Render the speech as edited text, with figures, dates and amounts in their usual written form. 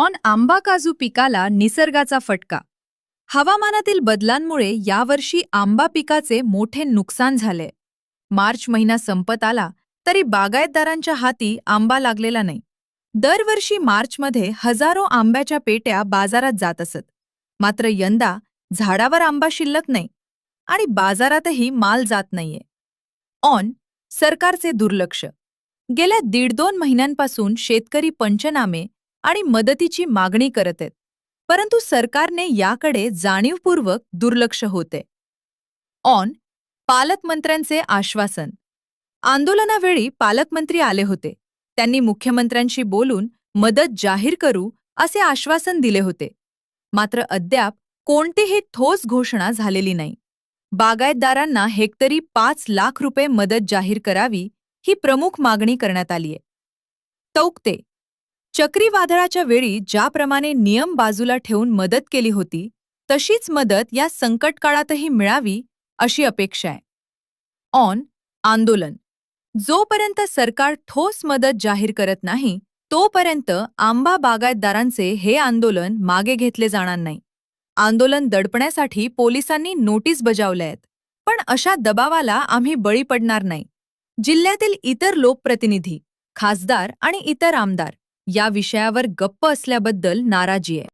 On आंबा काजू पिकाला निसर्गाचा फटका. हवामानातील बदलांमुळे यावर्षी आंबा पिकाचे मोठे नुकसान झाले. मार्च महिना संपत आला तरी बागायतदारांच्या हाती आंबा लागलेला नाही. दरवर्षी मार्चमध्ये हजारो आंब्याच्या पेट्या बाजारात जात असत. मात्र यंदा झाडावर आंबा शिल्लक नाही आणि बाजारातही माल जात नाहीये. ऑन सरकारचे दुर्लक्ष. गेल्या 1.5-2 महिन्यांपासून शेतकरी पंचनामे आणि मदतीची मागणी करत आहेत, परंतु सरकारने याकडे जाणीवपूर्वक दुर्लक्ष होते. ऑन पालकमंत्र्यांचे आश्वासन. आंदोलनावेळी पालकमंत्री आले होते. त्यांनी मुख्यमंत्र्यांशी बोलून मदत जाहीर करू असे आश्वासन दिले होते. मात्र अद्याप कोणतीही ठोस घोषणा झालेली नाही. बागायतदारांना हेक्टरी 5 लाख रुपये मदत जाहीर करावी ही प्रमुख मागणी करण्यात आलीय. तौक्ते. चक्रीवादळाच्या वेळी ज्याप्रमाणे नियम बाजूला ठेवून मदत केली होती, तशीच मदत या संकटकाळातही मिळावी अशी अपेक्षा आहे. ऑन आंदोलन. जोपर्यंत सरकार ठोस मदत जाहीर करत नाही, तोपर्यंत आंबा बागायतदारांचे हे आंदोलन मागे घेतले जाणार नाही. आंदोलन दडपण्यासाठी पोलिसांनी नोटीस बजावल्या आहेत, पण अशा दबावाला आम्ही बळी पडणार नाही. जिल्ह्यातील इतर लोकप्रतिनिधी, खासदार आणि इतर आमदार या विषयावर गप्प असल्याबद्दल नाराजी आहे.